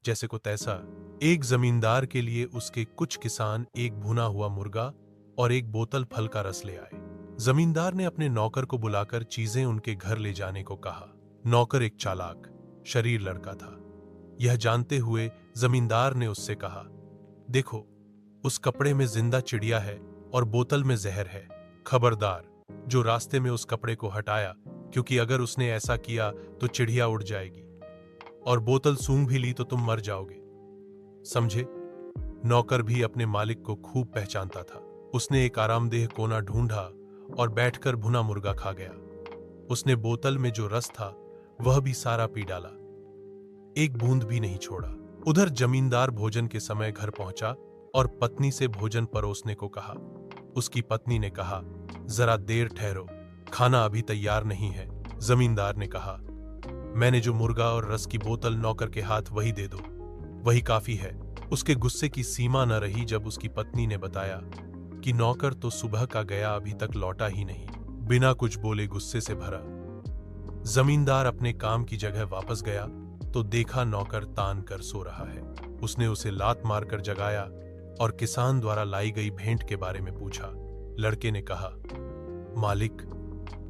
जैसे को तैसा एक जमींदार के लिए उसके कुछ किसान एक भुना हुआ मुर्गा और एक बोतल फल का रस ले आए। जमींदार ने अपने नौकर को बुलाकर चीजें उनके घर ले जाने को कहा। नौकर एक चालाक शरीर लड़का था। यह जानते हुए जमींदार ने उससे कहा, देखो, उस कपड़े में जिंदा चिड़िया है और बोतल में जहर है। खबरदार जो रास्ते में उस कपड़े को हटाया, क्योंकि अगर उसने ऐसा किया तो चिड़िया उड़ जाएगी और बोतल सूंघ भी ली तो तुम मर जाओगे, समझे? नौकर भी अपने मालिक को खूब पहचानता था। उसने एक आरामदेह कोना ढूंढा और बैठकर भुना मुर्गा खा गया। उसने बोतल में जो रस था वह भी सारा पी डाला, एक बूंद भी नहीं छोड़ा। उधर जमींदार भोजन के समय घर पहुंचा और पत्नी से भोजन परोसने को कहा। उसकी पत्नी ने कहा, जरा देर ठहरो, खाना अभी तैयार नहीं है। जमींदार ने कहा, मैंने जो मुर्गा और रस की बोतल नौकर के हाथ वही दे दो, वही काफी है। उसके गुस्से की सीमा न रही जब उसकी पत्नी ने बताया कि नौकर तो सुबह का गया, अभी तक लौटा ही नहीं। बिना कुछ बोले गुस्से से भरा जमींदार अपने काम की जगह वापस गया तो देखा नौकर तान कर सो रहा है। उसने उसे लात मारकर जगाया और किसान द्वारा लाई गई भेंट के बारे में पूछा। लड़के ने कहा, मालिक,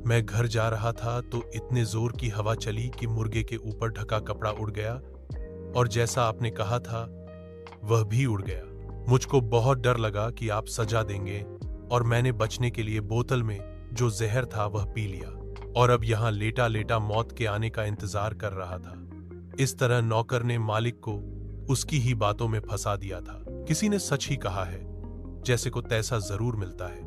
मैं घर जा रहा था तो इतने जोर की हवा चली कि मुर्गे के ऊपर ढका कपड़ा उड़ गया और जैसा आपने कहा था वह भी उड़ गया। मुझको बहुत डर लगा कि आप सजा देंगे और मैंने बचने के लिए बोतल में जो जहर था वह पी लिया और अब यहां लेटा लेटा मौत के आने का इंतजार कर रहा था। इस तरह नौकर ने मालिक को उसकी ही बातों में फंसा दिया था। किसी ने सच ही कहा है, जैसे को तैसा जरूर मिलता है।